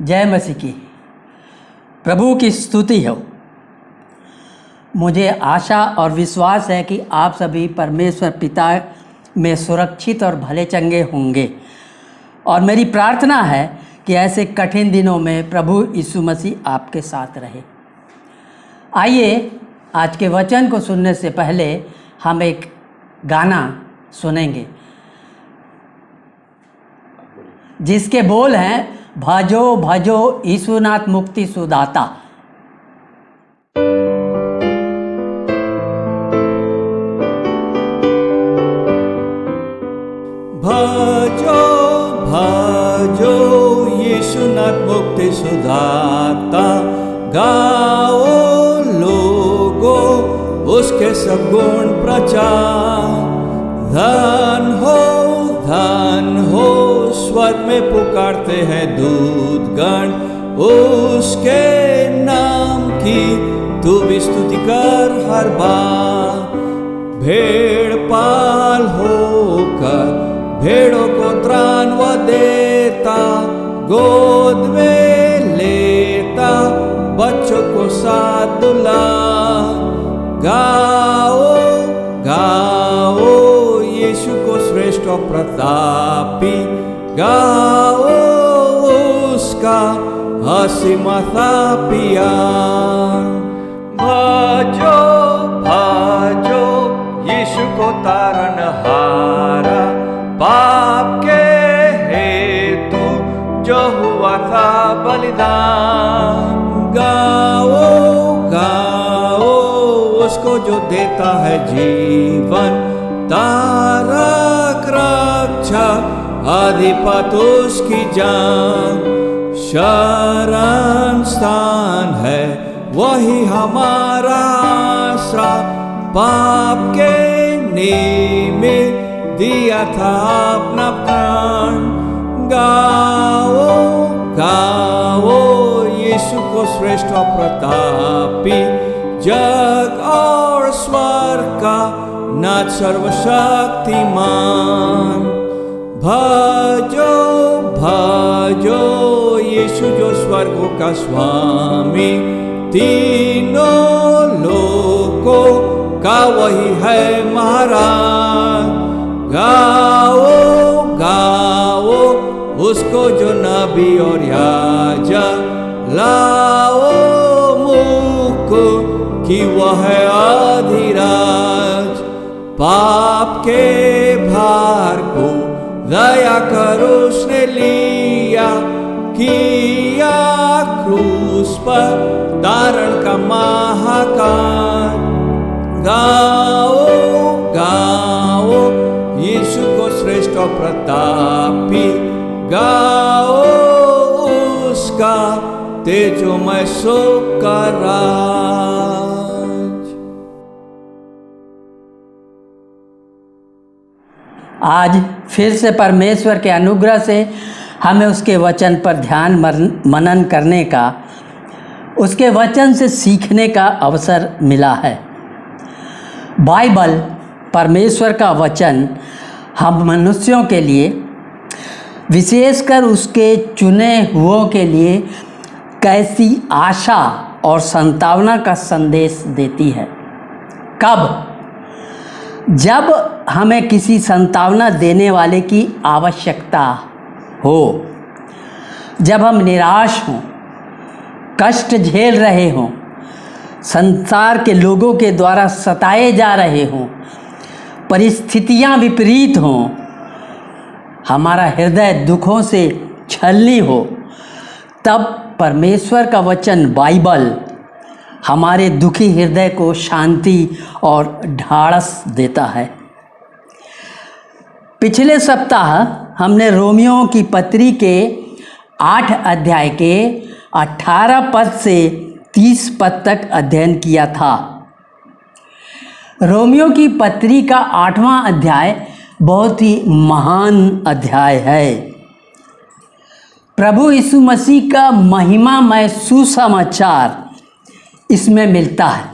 जय मसीह की। प्रभु की स्तुति हो। मुझे आशा और विश्वास है कि आप सभी परमेश्वर पिता में सुरक्षित और भले चंगे होंगे, और मेरी प्रार्थना है कि ऐसे कठिन दिनों में प्रभु यीशु मसीह आपके साथ रहे। आइए आज के वचन को सुनने से पहले हम एक गाना सुनेंगे जिसके बोल हैं, भजो भजो यीशुनाथ मुक्ति सुदाता। भजो भजो यीशुनाथ मुक्ति सुदाता, गाओ लोगो उसके सब गुण प्रचार। धन हो स्वर्ग में पुकारते हैं दूतगण, उसके नाम की तू भी स्तुति कर हर बार। भेड़ पाल होकर भेड़ों को त्राण वो देता, गोद में लेता बच्चों को साथ दुला। गाओ गाओ यीशु को श्रेष्ठ और प्रतापी, गाओ उसका असीमता प्यार। भजो भजो यीशु को तारनहारा, पाप के हेतु जो हुआ था बलिदान। गाओ गाओ उसको जो देता है जीवन, तारक रक्षा अधिपत उसकी जान। शरण स्थान है वही हमारा आशा, पाप के निमित्त दिया था अपना प्राण। गाओ गाओ यीशु को श्रेष्ठ और प्रतापी, जग और स्वर्ग का नाथ सर्वशक्तिमान। भजो भजो यीशु जो स्वर्गों का स्वामी, तीनों लोकों का वही है महाराज। गाओ गाओ उसको जो नबी और याजक, लाओ मुकुट कि वह है अधिराज। पाप के भार को दया कर उसने लिया, किया क्रूस पर तारण का महाकाल। गाओ गाओ यीशु को श्रेष्ठ और प्रतापी, गाओ उसका तेजोमय शोक का राज। आज फिर से परमेश्वर के अनुग्रह से हमें उसके वचन पर ध्यान मनन करने का, उसके वचन से सीखने का अवसर मिला है। बाइबल परमेश्वर का वचन हम मनुष्यों के लिए, विशेषकर उसके चुने हुओं के लिए कैसी आशा और संभावना का संदेश देती है। कब? जब हमें किसी संभावना देने वाले की आवश्यकता हो, जब हम निराश हों, कष्ट झेल रहे हों, संसार के लोगों के द्वारा सताए जा रहे हों, परिस्थितियां विपरीत हों, हमारा हृदय दुखों से छलनी हो, तब परमेश्वर का वचन बाइबल हमारे दुखी हृदय को शांति और ढाढ़स देता है। पिछले सप्ताह हमने रोमियो की पत्री के 8 अध्याय के 18 पद से 30 पद तक अध्ययन किया था। रोमियो की पत्री का 8वां अध्याय बहुत ही महान अध्याय है। प्रभु यीशु मसीह का महिमामय सुसमाचार इसमें मिलता है।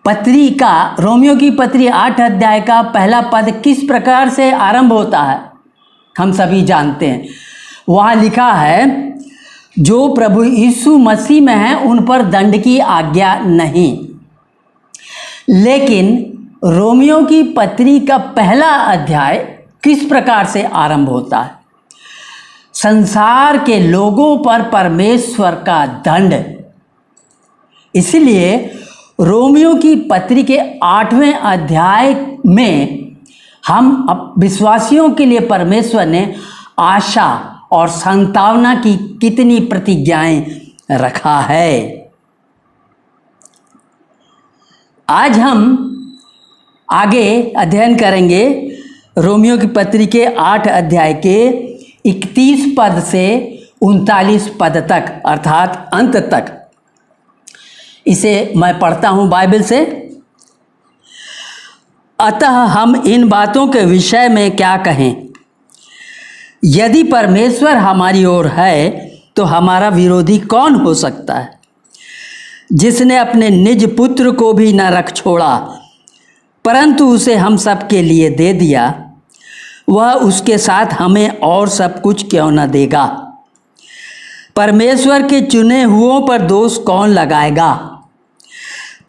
पत्री का, रोमियो की पत्री 8 अध्याय का पहला पद किस प्रकार से आरंभ होता है हम सभी जानते हैं। वहाँ लिखा है, जो प्रभु यीशु मसीह में हैं उन पर दंड की आज्ञा नहीं। लेकिन रोमियो की पत्री का पहला अध्याय किस प्रकार से आरंभ होता है? संसार के लोगों पर परमेश्वर का दंड। इसलिए रोमियो की पत्री के 8वें अध्याय में हम विश्वासियों के लिए परमेश्वर ने आशा और सांत्वना की कितनी प्रतिज्ञाएं रखा है। आज हम आगे अध्ययन करेंगे रोमियो की पत्री के 8 अध्याय के 31 पद से 39 पद तक, अर्थात अंत तक। इसे मैं पढ़ता हूँ बाइबल से। अतः हम इन बातों के विषय में क्या कहें? यदि परमेश्वर हमारी ओर है तो हमारा विरोधी कौन हो सकता है? जिसने अपने निज पुत्र को भी न रख छोड़ा परंतु उसे हम सब के लिए दे दिया, वह उसके साथ हमें और सब कुछ क्यों न देगा? परमेश्वर के चुने हुओं पर दोष कौन लगाएगा?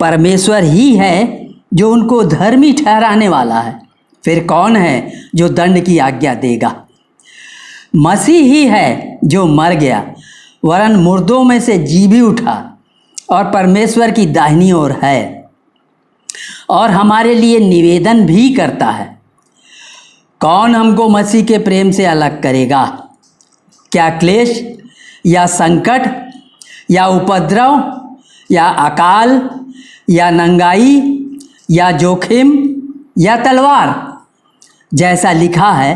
परमेश्वर ही है जो उनको धर्मी ठहराने वाला है। फिर कौन है जो दंड की आज्ञा देगा? मसीह ही है जो मर गया वरन मुर्दों में से जी भी उठा और परमेश्वर की दाहिनी ओर है और हमारे लिए निवेदन भी करता है। कौन हमको मसीह के प्रेम से अलग करेगा? क्या क्लेश या संकट या उपद्रव या अकाल या नंगाई या जोखिम या तलवार? जैसा लिखा है,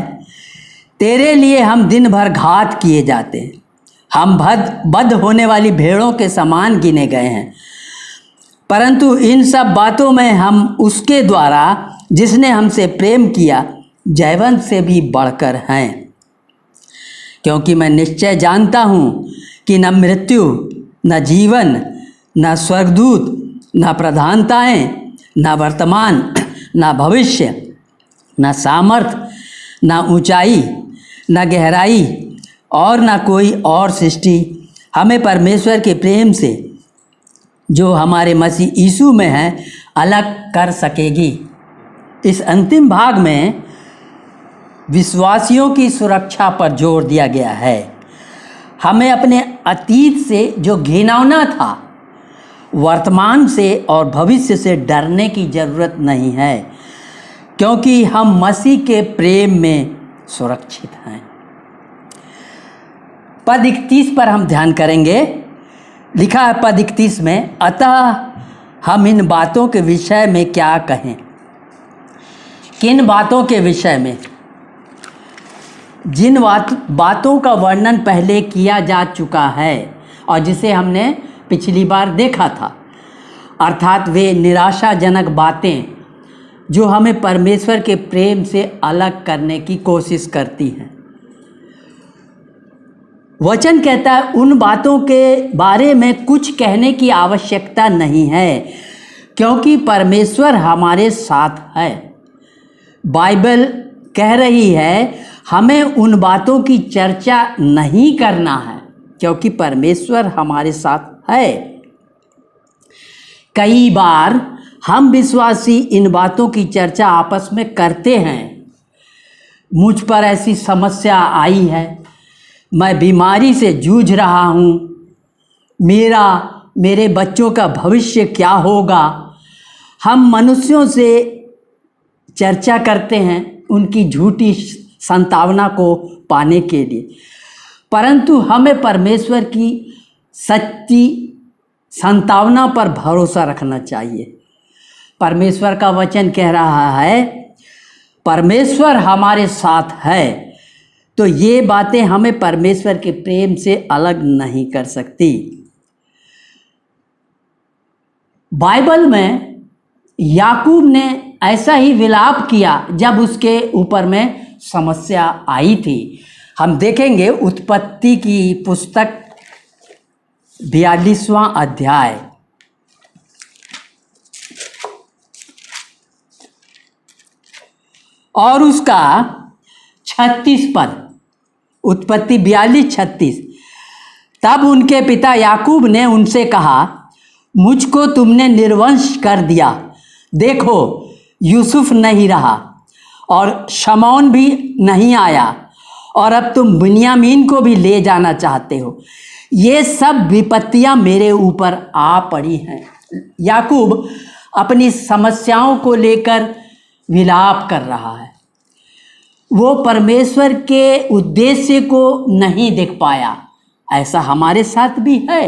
तेरे लिए हम दिन भर घात किए जाते हैं, हम बद्ध होने वाली भेड़ों के समान गिने गए हैं। परंतु इन सब बातों में हम उसके द्वारा जिसने हमसे प्रेम किया जयवंत से भी बढ़कर हैं। क्योंकि मैं निश्चय जानता हूँ कि न मृत्यु न जीवन न स्वर्गदूत न प्रधानताएं न वर्तमान न भविष्य न सामर्थ्य न ऊंचाई न गहराई और न कोई और सृष्टि हमें परमेश्वर के प्रेम से जो हमारे मसीह यीशु में है अलग कर सकेगी। इस अंतिम भाग में विश्वासियों की सुरक्षा पर जोर दिया गया है। हमें अपने अतीत से जो घिनौना था, वर्तमान से और भविष्य से डरने की ज़रूरत नहीं है, क्योंकि हम मसीह के प्रेम में सुरक्षित हैं। पद 31 पर हम ध्यान करेंगे। लिखा है पद 31 में, अतः हम इन बातों के विषय में क्या कहें? किन बातों के विषय में? जिन बातों का वर्णन पहले किया जा चुका है और जिसे हमने पिछली बार देखा था, अर्थात वे निराशाजनक बातें जो हमें परमेश्वर के प्रेम से अलग करने की कोशिश करती हैं। वचन कहता है उन बातों के बारे में कुछ कहने की आवश्यकता नहीं है, क्योंकि परमेश्वर हमारे साथ है। बाइबल कह रही है हमें उन बातों की चर्चा नहीं करना है, क्योंकि परमेश्वर हमारे साथ है। कई बार हम विश्वासी इन बातों की चर्चा आपस में करते हैं। मुझ पर ऐसी समस्या आई है, मैं बीमारी से जूझ रहा हूँ, मेरे बच्चों का भविष्य क्या होगा। हम मनुष्यों से चर्चा करते हैं उनकी झूठी सांत्वना को पाने के लिए, परंतु हमें परमेश्वर की सच्ची सांत्वना पर भरोसा रखना चाहिए। परमेश्वर का वचन कह रहा है परमेश्वर हमारे साथ है, तो ये बातें हमें परमेश्वर के प्रेम से अलग नहीं कर सकती। बाइबल में याकूब ने ऐसा ही विलाप किया जब उसके ऊपर में समस्या आई थी। हम देखेंगे उत्पत्ति की पुस्तक 42वां अध्याय और उसका 36 पद। उत्पत्ति 42:36। तब उनके पिता याकूब ने उनसे कहा, मुझको तुमने निर्वंश कर दिया। देखो, यूसुफ नहीं रहा और शमौन भी नहीं आया, और अब तुम बिन्यामीन को भी ले जाना चाहते हो। ये सब विपत्तियां मेरे ऊपर आ पड़ी हैं। याकूब अपनी समस्याओं को लेकर विलाप कर रहा है। वो परमेश्वर के उद्देश्य को नहीं देख पाया। ऐसा हमारे साथ भी है।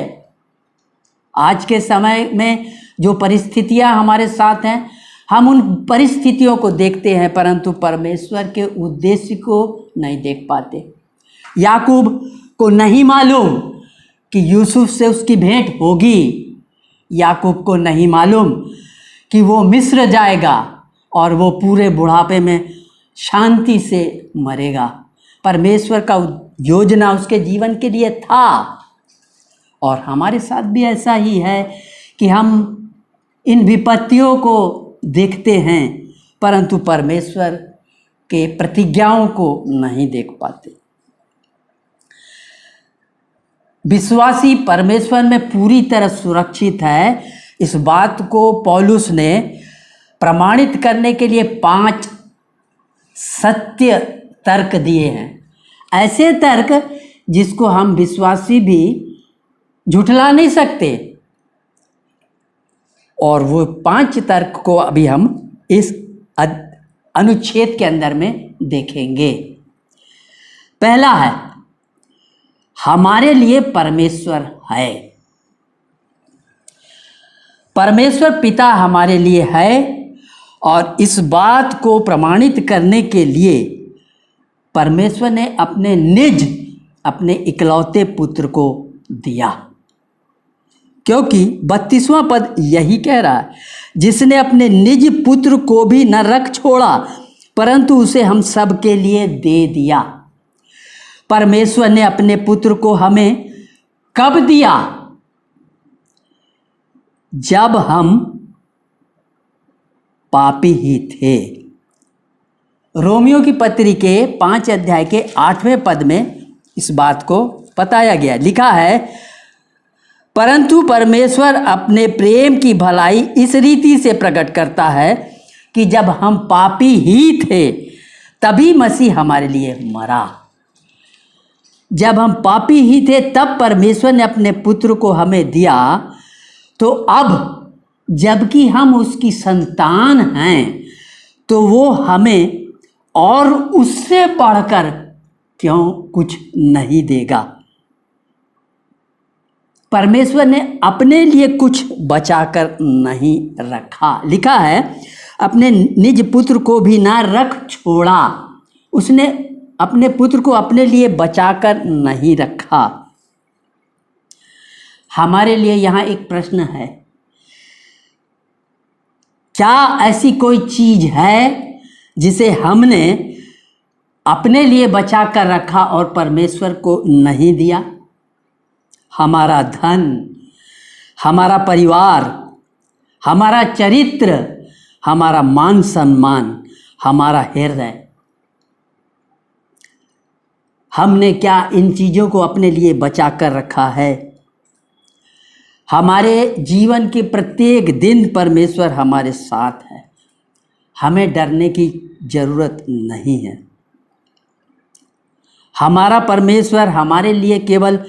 आज के समय में जो परिस्थितियां हमारे साथ हैं, हम उन परिस्थितियों को देखते हैं, परंतु परमेश्वर के उद्देश्य को नहीं देख पाते। याकूब को नहीं मालूम कि यूसुफ से उसकी भेंट होगी। याकूब को नहीं मालूम कि वो मिस्र जाएगा और वो पूरे बुढ़ापे में शांति से मरेगा। परमेश्वर का योजना उसके जीवन के लिए था। और हमारे साथ भी ऐसा ही है कि हम इन विपत्तियों को देखते हैं, परंतु परमेश्वर के प्रतिज्ञाओं को नहीं देख पाते। विश्वासी परमेश्वर में पूरी तरह सुरक्षित है। इस बात को पौलुस ने प्रमाणित करने के लिए 5 सत्य तर्क दिए हैं। ऐसे तर्क जिसको हम विश्वासी भी झुठला नहीं सकते। और वो 5 तर्क को अभी हम इस अनुच्छेद के अंदर में देखेंगे। पहला है, हमारे लिए परमेश्वर है। परमेश्वर पिता हमारे लिए है, और इस बात को प्रमाणित करने के लिए परमेश्वर ने अपने इकलौते पुत्र को दिया। क्योंकि 32वां पद यही कह रहा है, जिसने अपने निज पुत्र को भी न रख छोड़ा, परंतु उसे हम सब के लिए दे दिया। परमेश्वर ने अपने पुत्र को हमें कब दिया? जब हम पापी ही थे। रोमियो की पत्री के 5 अध्याय के 8वें पद में इस बात को बताया गया। लिखा है, परंतु परमेश्वर अपने प्रेम की भलाई इस रीति से प्रकट करता है कि जब हम पापी ही थे, तभी मसीह हमारे लिए मरा। जब हम पापी ही थे, तब परमेश्वर ने अपने पुत्र को हमें दिया। तो अब जबकि हम उसकी संतान हैं, तो वो हमें और उससे बढ़कर क्यों कुछ नहीं देगा? परमेश्वर ने अपने लिए कुछ बचाकर नहीं रखा। लिखा है, अपने निज पुत्र को भी ना रख छोड़ा। उसने अपने पुत्र को अपने लिए बचाकर नहीं रखा। हमारे लिए यहाँ एक प्रश्न है, क्या ऐसी कोई चीज है जिसे हमने अपने लिए बचा कर रखा और परमेश्वर को नहीं दिया? हमारा धन, हमारा परिवार, हमारा चरित्र, हमारा मान सम्मान, हमारा हृदय, हमने क्या इन चीज़ों को अपने लिए बचा कर रखा है? हमारे जीवन के प्रत्येक दिन परमेश्वर हमारे साथ है। हमें डरने की जरूरत नहीं है। हमारा परमेश्वर हमारे लिए केवल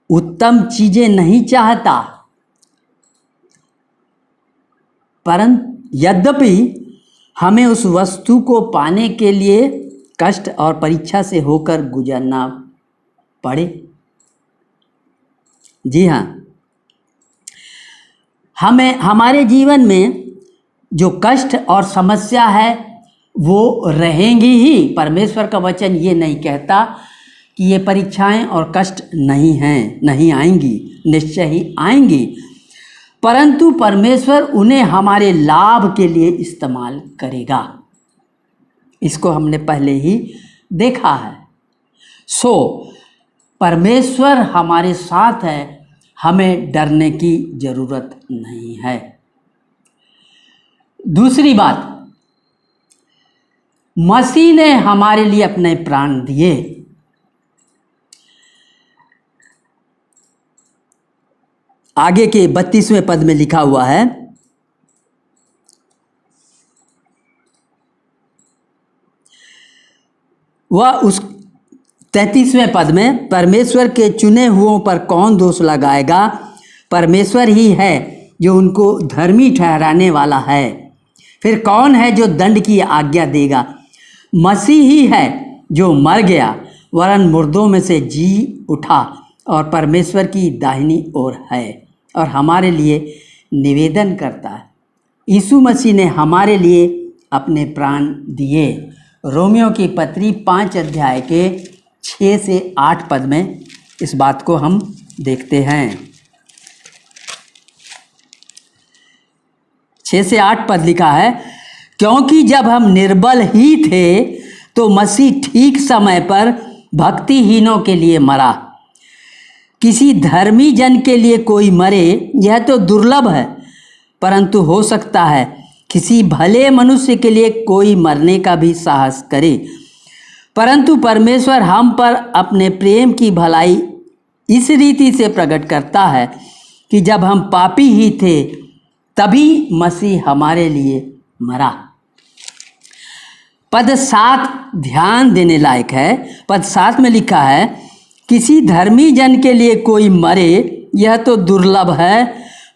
उत्तम चीजें नहीं चाहता, परंतु यद्यपि हमें उस वस्तु को पाने के लिए कष्ट और परीक्षा से होकर गुजरना पड़े। जी हाँ, हमें हमारे जीवन में जो कष्ट और समस्या है वो रहेंगी ही। परमेश्वर का वचन ये नहीं कहता कि ये परीक्षाएं और कष्ट नहीं हैं, नहीं आएंगी, निश्चय ही आएंगी, परंतु परमेश्वर उन्हें हमारे लाभ के लिए इस्तेमाल करेगा। इसको हमने पहले ही देखा है। परमेश्वर हमारे साथ है, हमें डरने की जरूरत नहीं है। दूसरी बात, मसीह ने हमारे लिए अपने प्राण दिए। आगे के 32वें पद में लिखा हुआ है, वह उस 33वें पद में, परमेश्वर के चुने हुओं पर कौन दोष लगाएगा? परमेश्वर ही है जो उनको धर्मी ठहराने वाला है। फिर कौन है जो दंड की आज्ञा देगा? मसीह ही है जो मर गया वरन मुर्दों में से जी उठा और परमेश्वर की दाहिनी ओर है और हमारे लिए निवेदन करता है। यीशु मसीह ने हमारे लिए अपने प्राण दिए। रोमियो की पत्री 5 अध्याय के 6 से 8 पद में इस बात को हम देखते हैं। 6 से 8 पद लिखा है, क्योंकि जब हम निर्बल ही थे तो मसीह ठीक समय पर भक्तिहीनों के लिए मरा। किसी धर्मी जन के लिए कोई मरे यह तो दुर्लभ है, परंतु हो सकता है किसी भले मनुष्य के लिए कोई मरने का भी साहस करे। परंतु परमेश्वर हम पर अपने प्रेम की भलाई इस रीति से प्रकट करता है कि जब हम पापी ही थे तभी मसीह हमारे लिए मरा। पद 7 ध्यान देने लायक है। पद 7 में लिखा है, किसी धर्मी जन के लिए कोई मरे यह तो दुर्लभ है,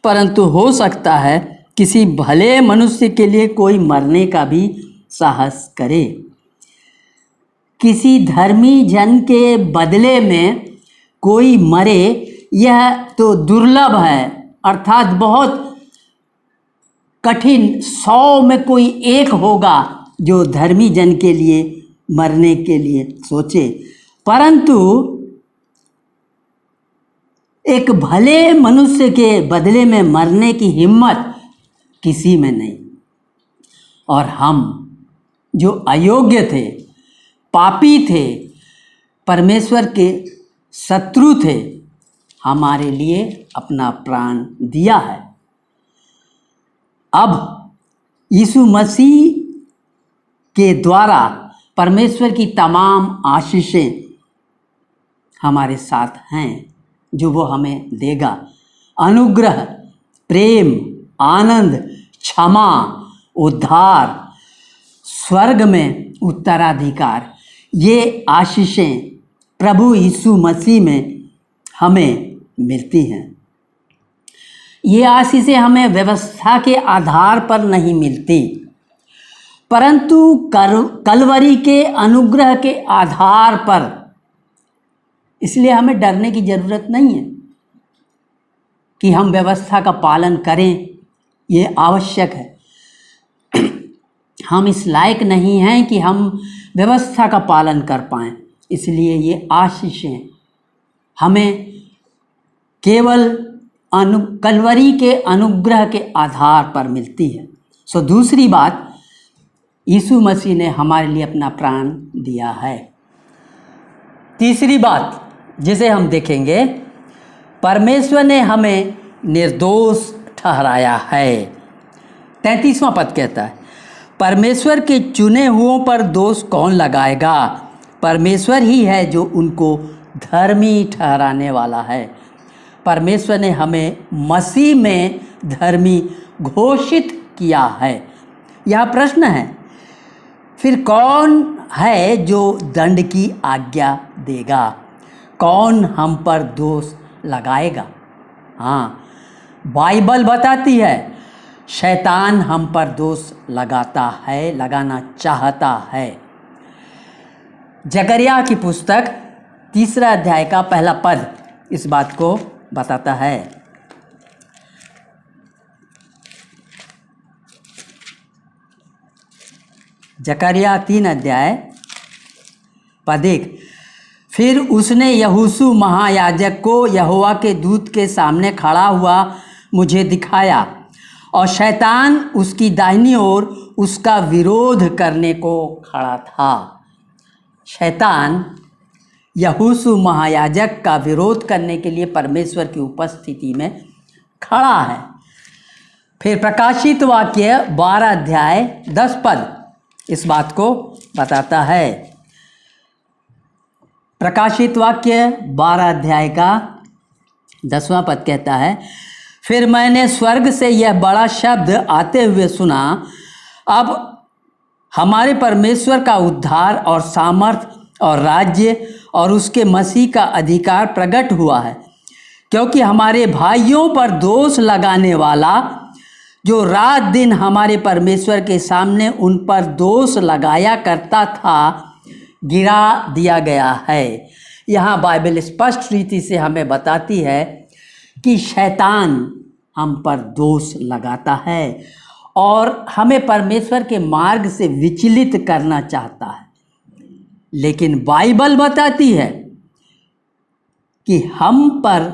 परंतु हो सकता है किसी भले मनुष्य के लिए कोई मरने का भी साहस करे। किसी धर्मी जन के बदले में कोई मरे यह तो दुर्लभ है, अर्थात बहुत कठिन, 100 में कोई एक होगा जो धर्मी जन के लिए मरने के लिए सोचे, परंतु एक भले मनुष्य के बदले में मरने की हिम्मत किसी में नहीं। और हम जो अयोग्य थे, पापी थे, परमेश्वर के शत्रु थे, हमारे लिए अपना प्राण दिया है। अब यीशु मसीह के द्वारा परमेश्वर की तमाम आशीषें हमारे साथ हैं जो वो हमें देगा। अनुग्रह, प्रेम, आनंद, क्षमा, उद्धार, स्वर्ग में उत्तराधिकार, ये आशीषें प्रभु यीशु मसीह में हमें मिलती हैं। ये आशीषें हमें व्यवस्था के आधार पर नहीं मिलती, परंतु कलवरी के अनुग्रह के आधार पर। इसलिए हमें डरने की ज़रूरत नहीं है कि हम व्यवस्था का पालन करें, ये आवश्यक है। हम इस लायक नहीं हैं कि हम व्यवस्था का पालन कर पाएँ, इसलिए ये आशीषें हमें केवल कलवरी के अनुग्रह के आधार पर मिलती है। सो दूसरी बात, यीशु मसीह ने हमारे लिए अपना प्राण दिया है। तीसरी बात जिसे हम देखेंगे, परमेश्वर ने हमें निर्दोष ठहराया है। 33वां पद कहता है, परमेश्वर के चुने हुओं पर दोष कौन लगाएगा? परमेश्वर ही है जो उनको धर्मी ठहराने वाला है। परमेश्वर ने हमें मसीह में धर्मी घोषित किया है। यह प्रश्न है, फिर कौन है जो दंड की आज्ञा देगा? कौन हम पर दोष लगाएगा? हाँ, बाइबल बताती है शैतान हम पर दोष लगाता है, लगाना चाहता है। जकरिया की पुस्तक 3 अध्याय का 1 पद इस बात को बताता है। जकरिया 3 अध्याय पद 1, फिर उसने यहोशू महायाजक को यहोवा के दूत के सामने खड़ा हुआ मुझे दिखाया और शैतान उसकी दाहिनी ओर उसका विरोध करने को खड़ा था। शैतान यहोशू महायाजक का विरोध करने के लिए परमेश्वर की उपस्थिति में खड़ा है। फिर प्रकाशित वाक्य 12 अध्याय 10 पद इस बात को बताता है। प्रकाशित वाक्य 12 अध्याय का 10वां पद कहता है, फिर मैंने स्वर्ग से यह बड़ा शब्द आते हुए सुना, अब हमारे परमेश्वर का उद्धार और सामर्थ और राज्य और उसके मसीह का अधिकार प्रकट हुआ है, क्योंकि हमारे भाइयों पर दोष लगाने वाला जो रात दिन हमारे परमेश्वर के सामने उन पर दोष लगाया करता था, गिरा दिया गया है। यहाँ बाइबल स्पष्ट रीति से हमें बताती है कि शैतान हम पर दोष लगाता है और हमें परमेश्वर के मार्ग से विचलित करना चाहता है। लेकिन बाइबल बताती है कि हम पर,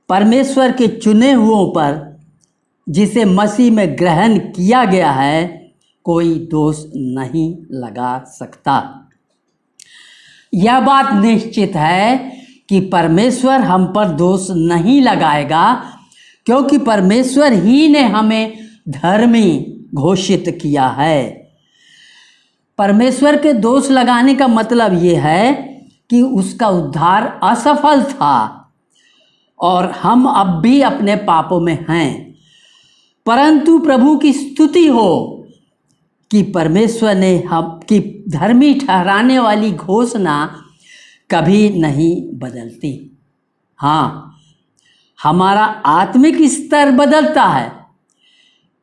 परमेश्वर के चुने हुओं पर, जिसे मसीह में ग्रहण किया गया है, कोई दोष नहीं लगा सकता। यह बात निश्चित है कि परमेश्वर हम पर दोष नहीं लगाएगा, क्योंकि परमेश्वर ही ने हमें धर्मी घोषित किया है। परमेश्वर के दोष लगाने का मतलब ये है कि उसका उद्धार असफल था और हम अब भी अपने पापों में हैं। परंतु प्रभु की स्तुति हो कि परमेश्वर ने हम की धर्मी ठहराने वाली घोषणा कभी नहीं बदलती। हाँ, हमारा आत्मिक स्तर बदलता है।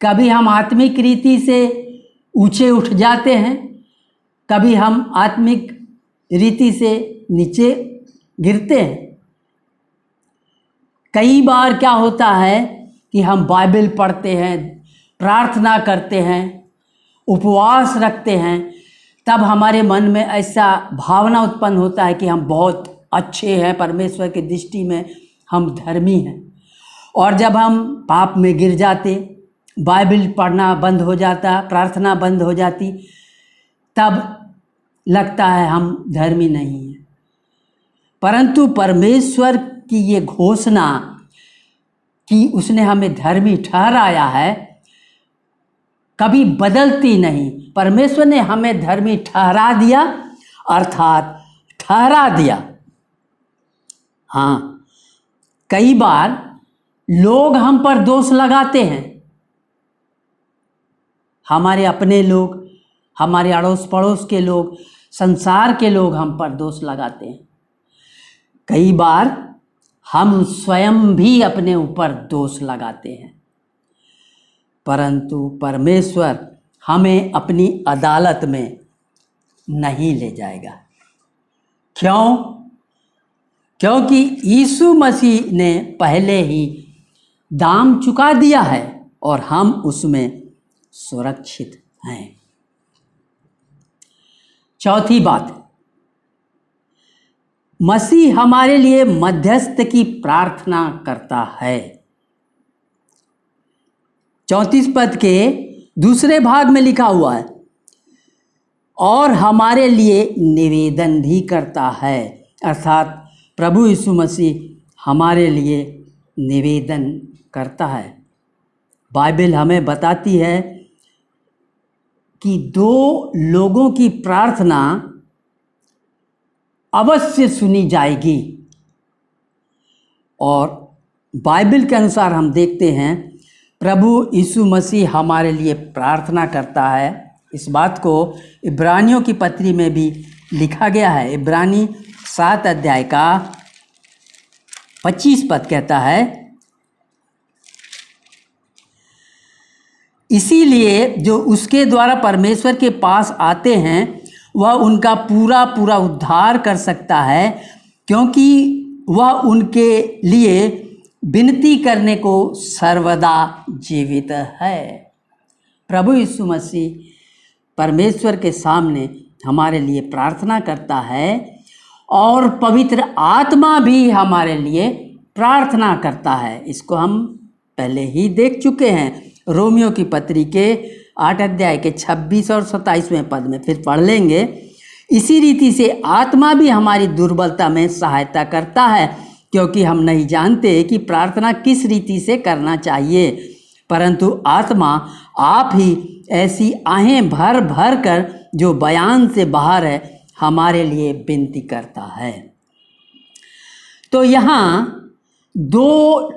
कभी हम आत्मिक रीति से ऊंचे उठ जाते हैं, कभी हम आत्मिक रीति से नीचे गिरते हैं। कई बार क्या होता है कि हम बाइबल पढ़ते हैं, प्रार्थना करते हैं, उपवास रखते हैं, तब हमारे मन में ऐसा भावना उत्पन्न होता है कि हम बहुत अच्छे हैं, परमेश्वर की दृष्टि में हम धर्मी हैं। और जब हम पाप में गिर जाते, बाइबल पढ़ना बंद हो जाता, प्रार्थना बंद हो जाती, तब लगता है हम धर्मी नहीं हैं। परंतु परमेश्वर की ये घोषणा कि उसने हमें धर्मी ठहराया है कभी बदलती नहीं। परमेश्वर ने हमें धर्मी ठहरा दिया, अर्थात ठहरा दिया। हाँ, कई बार लोग हम पर दोष लगाते हैं, हमारे अपने लोग, हमारे अड़ोस पड़ोस के लोग, संसार के लोग हम पर दोष लगाते हैं। कई बार हम स्वयं भी अपने ऊपर दोष लगाते हैं, परंतु परमेश्वर हमें अपनी अदालत में नहीं ले जाएगा। क्यों? क्योंकि यीशु मसीह ने पहले ही दाम चुका दिया है और हम उसमें सुरक्षित हैं। चौथी बात, मसीह हमारे लिए मध्यस्थ की प्रार्थना करता है। 34 पद के दूसरे भाग में लिखा हुआ है, और हमारे लिए निवेदन भी करता है, अर्थात प्रभु यीशु मसीह हमारे लिए निवेदन करता है। बाइबल हमें बताती है कि दो लोगों की प्रार्थना अवश्य सुनी जाएगी। और बाइबल के अनुसार हम देखते हैं प्रभु यीशु मसीह हमारे लिए प्रार्थना करता है। इस बात को इब्रानियों की पत्री में भी लिखा गया है। इब्रानी 7 अध्याय का 25 पद कहता है, इसीलिए जो उसके द्वारा परमेश्वर के पास आते हैं वह उनका पूरा पूरा उद्धार कर सकता है, क्योंकि वह उनके लिए विनती करने को सर्वदा जीवित है। प्रभु यीशु मसीह परमेश्वर के सामने हमारे लिए प्रार्थना करता है और पवित्र आत्मा भी हमारे लिए प्रार्थना करता है। इसको हम पहले ही देख चुके हैं। रोमियो की पत्री के 8 अध्याय के 26 और 27वें पद में फिर पढ़ लेंगे। इसी रीति से आत्मा भी हमारी दुर्बलता में सहायता करता है, क्योंकि हम नहीं जानते कि प्रार्थना किस रीति से करना चाहिए, परंतु आत्मा आप ही ऐसी आहें भर भर कर जो बयान से बाहर है हमारे लिए विनती करता है। तो यहाँ दो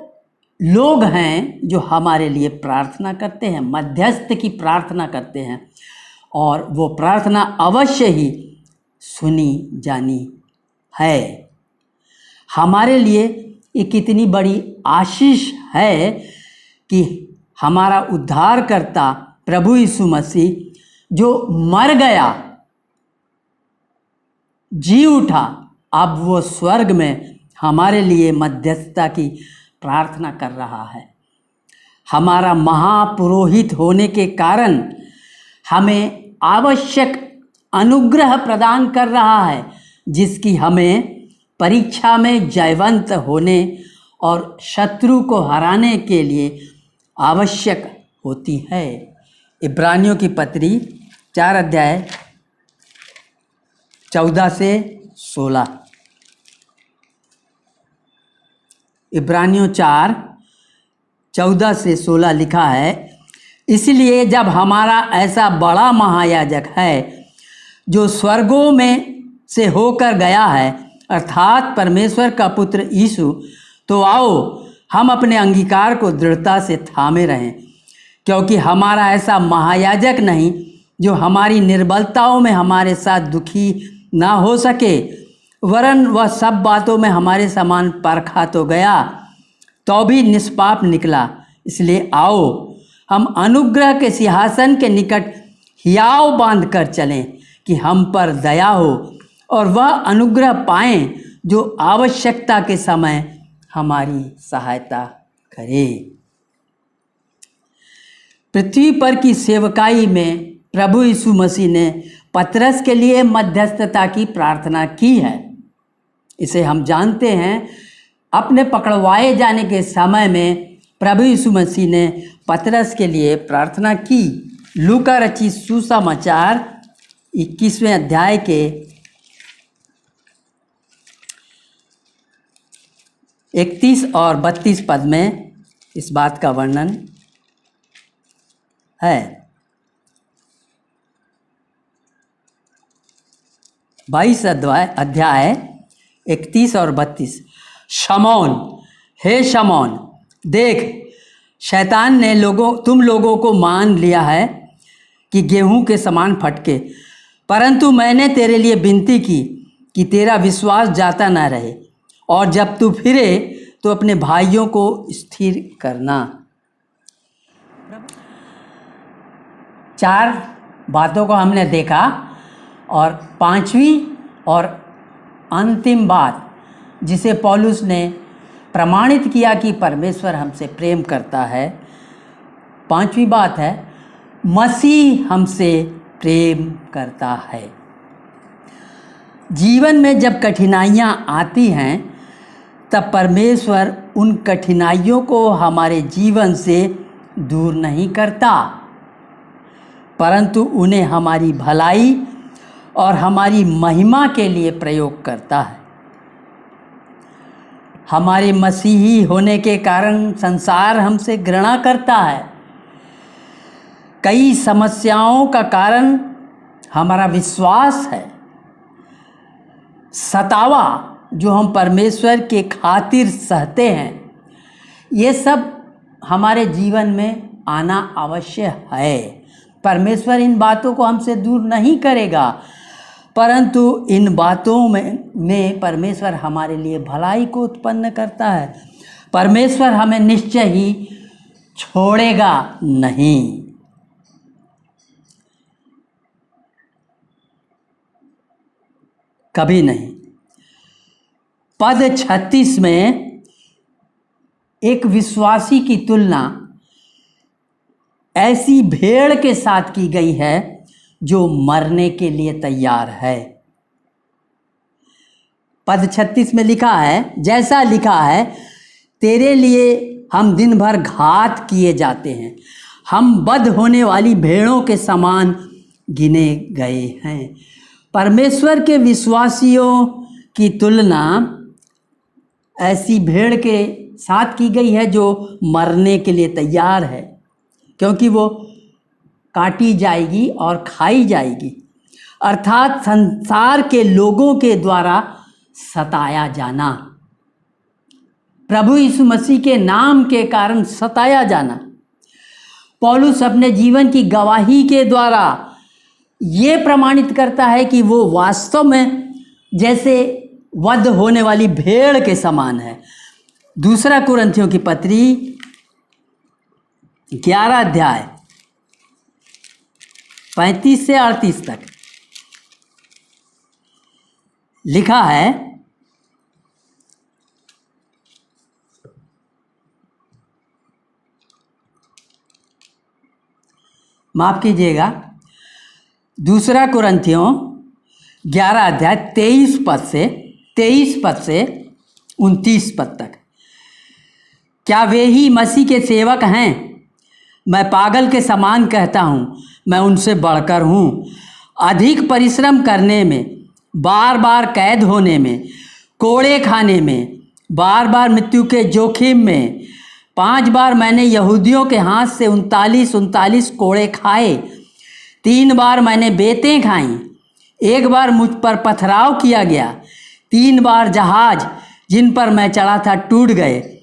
लोग हैं जो हमारे लिए प्रार्थना करते हैं, मध्यस्थ की प्रार्थना करते हैं, और वो प्रार्थना अवश्य ही सुनी जानी है। हमारे लिए ये कितनी बड़ी आशीष है कि हमारा उद्धारकर्ता प्रभु यीशु मसीह जो मर गया, जी उठा, अब वो स्वर्ग में हमारे लिए मध्यस्थता की प्रार्थना कर रहा है। हमारा महापुरोहित होने के कारण हमें आवश्यक अनुग्रह प्रदान कर रहा है, जिसकी हमें परीक्षा में जयवंत होने और शत्रु को हराने के लिए आवश्यक होती है। इब्रानियों की पत्री 4 अध्याय 14 से 16। इब्रानियों 4 14 से 16 लिखा है, इसलिए जब हमारा ऐसा बड़ा महायाजक है जो स्वर्गों में से होकर गया है, अर्थात परमेश्वर का पुत्र यीशु, तो आओ हम अपने अंगीकार को दृढ़ता से थामे रहें, क्योंकि हमारा ऐसा महायाजक नहीं जो हमारी निर्बलताओं में हमारे साथ दुखी ना हो सके, वरन वह सब बातों में हमारे समान परखा तो गया, तो भी निष्पाप निकला। इसलिए आओ हम अनुग्रह के सिंहासन के निकट हियाव बांध कर चलें कि हम पर दया हो और वह अनुग्रह पाएं जो आवश्यकता के समय हमारी सहायता करे। पृथ्वी पर की सेवकाई में प्रभु यीशु मसीह ने पतरस के लिए मध्यस्थता की प्रार्थना की है। इसे हम जानते हैं। अपने पकड़वाए जाने के समय में प्रभु यीशु मसीह ने पतरस के लिए प्रार्थना की। लूका रचित सुसमाचार 21वें अध्याय के 31 और 32 पद में इस बात का वर्णन है। 22 अध्याय 31 और 32। शमौन, हे शमौन, देख, शैतान ने तुम लोगों को मान लिया है कि गेहूं के समान फटके, परंतु मैंने तेरे लिए विनती की कि तेरा विश्वास जाता न रहे, और जब तू फिरे तो अपने भाइयों को स्थिर करना। 4 बातों को हमने देखा, और 5वीं और अंतिम बात जिसे पौलुस ने प्रमाणित किया कि परमेश्वर हमसे प्रेम करता है, 5वीं बात है, मसीह हमसे प्रेम करता है। जीवन में जब कठिनाइयाँ आती हैं, तब परमेश्वर उन कठिनाइयों को हमारे जीवन से दूर नहीं करता, परंतु उन्हें हमारी भलाई और हमारी महिमा के लिए प्रयोग करता है। हमारे मसीही होने के कारण संसार हमसे घृणा करता है। कई समस्याओं का कारण हमारा विश्वास है। सतावा जो हम परमेश्वर के खातिर सहते हैं, ये सब हमारे जीवन में आना आवश्यक है। परमेश्वर इन बातों को हमसे दूर नहीं करेगा, परंतु इन बातों में परमेश्वर हमारे लिए भलाई को उत्पन्न करता है। परमेश्वर हमें निश्चय ही छोड़ेगा नहीं। कभी नहीं। पद 36 में एक विश्वासी की तुलना ऐसी भेड़ के साथ की गई है जो मरने के लिए तैयार है। पद 36 में लिखा है, जैसा लिखा है, तेरे लिए हम दिन भर घात किए जाते हैं, हम बध होने वाली भेड़ों के समान गिने गए हैं। परमेश्वर के विश्वासियों की तुलना ऐसी भेड़ के साथ की गई है जो मरने के लिए तैयार है, क्योंकि वो काटी जाएगी और खाई जाएगी, अर्थात संसार के लोगों के द्वारा सताया जाना। प्रभु यीशु मसीह के नाम के कारण सताया जाना। पौलुस अपने जीवन की गवाही के द्वारा ये प्रमाणित करता है कि वो वास्तव में जैसे वध होने वाली भेड़ के समान है। दूसरा कुरिन्थियों की पत्री 11 अध्याय 35 से 38 तक लिखा है, माफ कीजिएगा, दूसरा कुरिन्थियों 11 अध्याय 23 पद से 29 पद तक। क्या वे ही मसीह के सेवक हैं? मैं पागल के समान कहता हूँ, मैं उनसे बढ़कर हूँ। अधिक परिश्रम करने में, बार बार कैद होने में, कोड़े खाने में, बार बार मृत्यु के जोखिम में। 5 बार मैंने यहूदियों के हाथ से 39 कोड़े खाए। 3 बार मैंने बेतें खाईं। 1 बार मुझ पर पथराव किया गया। 3 बार जहाज जिन पर मैं चढ़ा था टूट गए।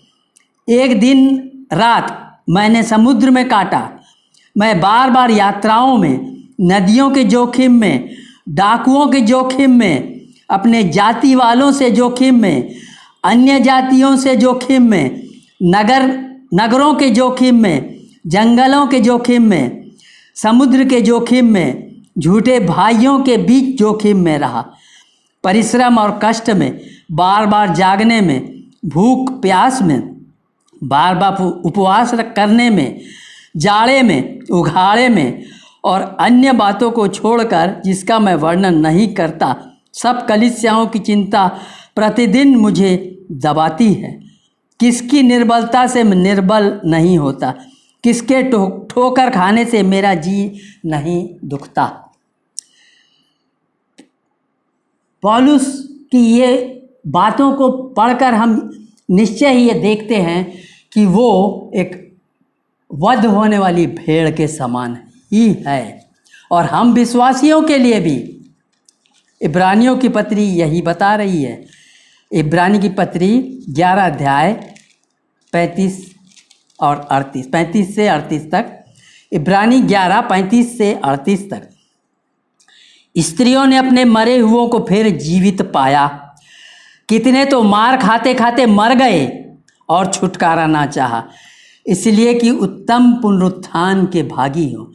1 दिन रात मैंने समुद्र में काटा। मैं बार बार यात्राओं में, नदियों के जोखिम में, डाकुओं के जोखिम में, अपने जाति वालों से जोखिम में, अन्य जातियों से जोखिम में, नगरों के जोखिम में, जंगलों के जोखिम में, समुद्र के जोखिम में, झूठे भाइयों के बीच जोखिम में रहा। परिश्रम और कष्ट में, बार बार जागने में, भूख प्यास में, बार बार उपवास करने में, जाड़े में, उघाड़े में और अन्य बातों को छोड़कर जिसका मैं वर्णन नहीं करता, सब कलीसियाओं की चिंता प्रतिदिन मुझे दबाती है। किसकी निर्बलता से मैं निर्बल नहीं होता, किसके ठोकर खाने से मेरा जी नहीं दुखता। पौलुस की ये बातों को पढ़कर हम निश्चय ही ये देखते हैं कि वो एक वध होने वाली भेड़ के समान ही है। और हम विश्वासियों के लिए भी इब्रानियों की पत्री यही बता रही है। इब्रानी की पत्री 11 अध्याय 35 से 38 तक। इब्रानी 11 35 से 38 तक। स्त्रियों ने अपने मरे हुओं को फिर जीवित पाया। कितने तो मार खाते खाते मर गए और छुटकारा ना चाहा, इसलिए कि उत्तम पुनरुत्थान के भागी हो।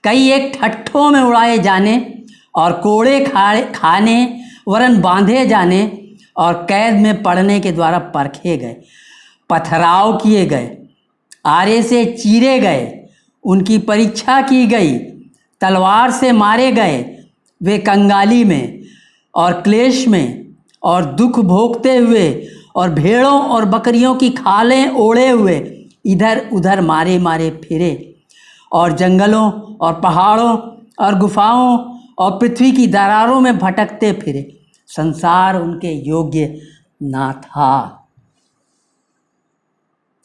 कई एक ठट्ठों में उड़ाए जाने और कोड़े खाने वरन बांधे जाने और कैद में पड़ने के द्वारा परखे गए, पथराव किए गए, आरे से चीरे गए, उनकी परीक्षा की गई, तलवार से मारे गए। वे कंगाली में और क्लेश में और दुख भोगते हुए और भेड़ों और बकरियों की खालें ओढ़े हुए इधर उधर मारे मारे फिरे और जंगलों और पहाड़ों और गुफाओं और पृथ्वी की दरारों में भटकते फिरे। संसार उनके योग्य ना था।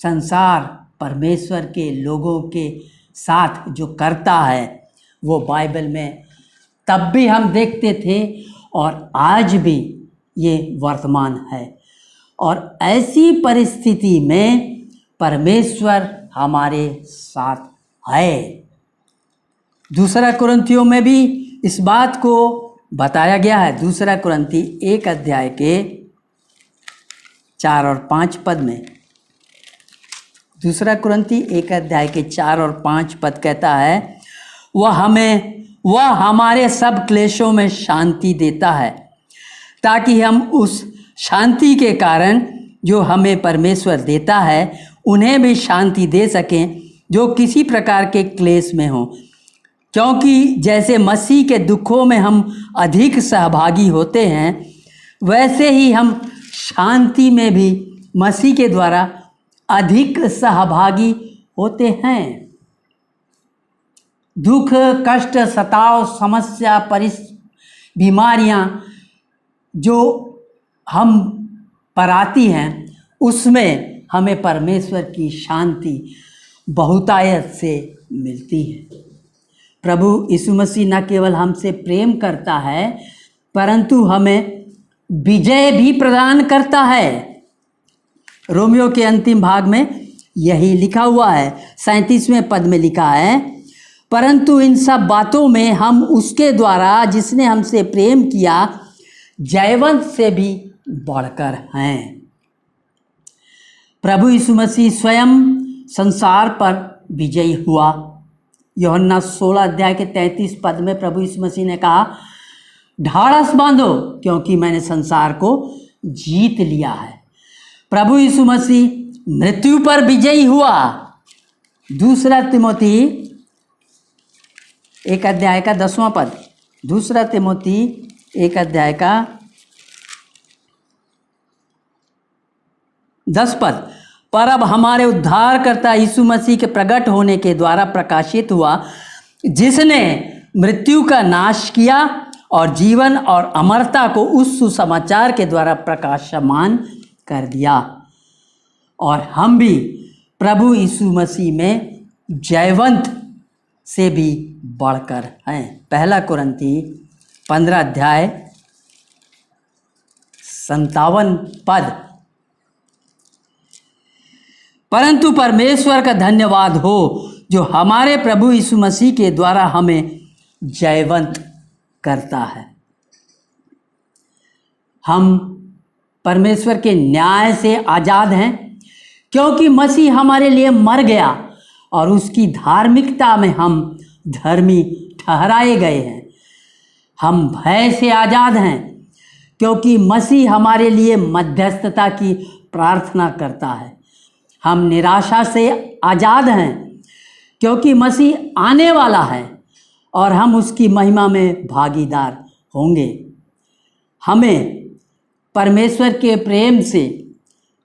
संसार परमेश्वर के लोगों के साथ जो करता है वो बाइबल में तब भी हम देखते थे और आज भी ये वर्तमान है। और ऐसी परिस्थिति में परमेश्वर हमारे साथ है। दूसरा कुरिन्थियों में भी इस बात को बताया गया है। दूसरा कुरिन्थी 1 अध्याय के 4 और 5 पद में, दूसरा कुरिन्थी 1 अध्याय के 4 और 5 पद कहता है, वह हमारे सब क्लेशों में शांति देता है, ताकि हम उस शांति के कारण जो हमें परमेश्वर देता है उन्हें भी शांति दे सकें जो किसी प्रकार के क्लेश में हों। क्योंकि जैसे मसीह के दुखों में हम अधिक सहभागी होते हैं, वैसे ही हम शांति में भी मसीह के द्वारा अधिक सहभागी होते हैं। दुख, कष्ट, सताव, समस्या, बीमारियां जो हम पर आती हैं, उसमें हमें परमेश्वर की शांति बहुतायत से मिलती है। प्रभु यीशु मसीह न केवल हमसे प्रेम करता है, परंतु हमें विजय भी प्रदान करता है। रोमियो के अंतिम भाग में यही लिखा हुआ है। 37वें पद में लिखा है, परंतु इन सब बातों में हम उसके द्वारा जिसने हमसे प्रेम किया जयवंत से भी बढ़कर हैं। प्रभु यीशु मसीह स्वयं संसार पर विजयी हुआ। यूहन्ना 16 अध्याय के 33 पद में प्रभु यीशु मसीह ने कहा, ढाढ़स बांधो क्योंकि मैंने संसार को जीत लिया है। प्रभु यीशु मसीह मृत्यु पर विजयी हुआ। 2 तिमोथी 1 अध्याय का 10वां पद, 2 तिमोथी 1 अध्याय का 10 पद, पर अब हमारे उद्धारकर्ता यीशु मसीह के प्रकट होने के द्वारा प्रकाशित हुआ, जिसने मृत्यु का नाश किया और जीवन और अमरता को उस सुसमाचार के द्वारा प्रकाशमान कर दिया। और हम भी प्रभु यीशु मसीह में जयवंत से भी बढ़कर हैं। 1 कुरिन्थी 15 अध्याय 57 पद, परंतु परमेश्वर का धन्यवाद हो जो हमारे प्रभु यीशु मसीह के द्वारा हमें जयवंत करता है। हम परमेश्वर के न्याय से आज़ाद हैं क्योंकि मसीह हमारे लिए मर गया और उसकी धार्मिकता में हम धर्मी ठहराए गए हैं। हम भय से आज़ाद हैं क्योंकि मसीह हमारे लिए मध्यस्थता की प्रार्थना करता है। हम निराशा से आज़ाद हैं क्योंकि मसीह आने वाला है और हम उसकी महिमा में भागीदार होंगे। हमें परमेश्वर के प्रेम से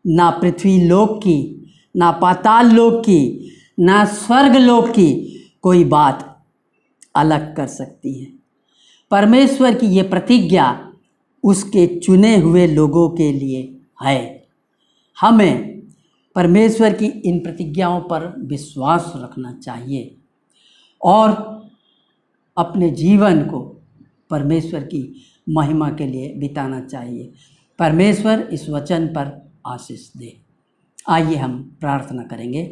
ना पृथ्वी लोक की, ना पाताल लोक की, ना स्वर्ग लोक की कोई बात अलग कर सकती है। परमेश्वर की ये प्रतिज्ञा उसके चुने हुए लोगों के लिए है। हमें परमेश्वर की इन प्रतिज्ञाओं पर विश्वास रखना चाहिए और अपने जीवन को परमेश्वर की महिमा के लिए बिताना चाहिए। परमेश्वर इस वचन पर आशीष दे। आइए हम प्रार्थना करेंगे।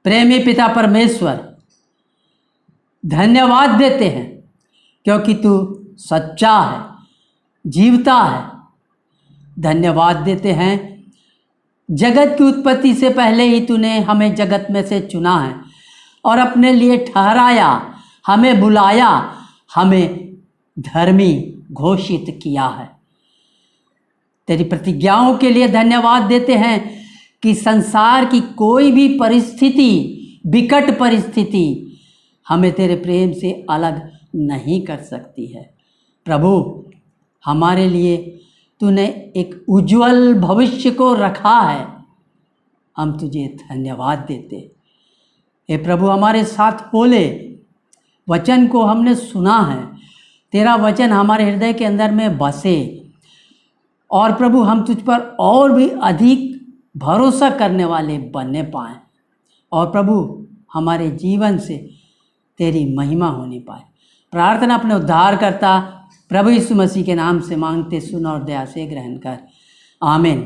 प्रेमी पिता परमेश्वर, धन्यवाद देते हैं क्योंकि तू सच्चा है, जीवता है। धन्यवाद देते हैं, जगत की उत्पत्ति से पहले ही तूने हमें जगत में से चुना है और अपने लिए ठहराया, हमें बुलाया, हमें धर्मी घोषित किया है। तेरी प्रतिज्ञाओं के लिए धन्यवाद देते हैं कि संसार की कोई भी परिस्थिति, विकट परिस्थिति हमें तेरे प्रेम से अलग नहीं कर सकती है। प्रभु, हमारे लिए तूने एक उज्जवल भविष्य को रखा है। हम तुझे धन्यवाद देते। हे प्रभु, हमारे साथ बोले, वचन को हमने सुना है, तेरा वचन हमारे हृदय के अंदर में बसे और प्रभु हम तुझ पर और भी अधिक भरोसा करने वाले बनने पाएँ और प्रभु हमारे जीवन से तेरी महिमा होने पाए। प्रार्थना अपने उद्धारकर्ता प्रभु यीशु मसीह के नाम से मांगते सुन और दया से ग्रहण कर। आमीन।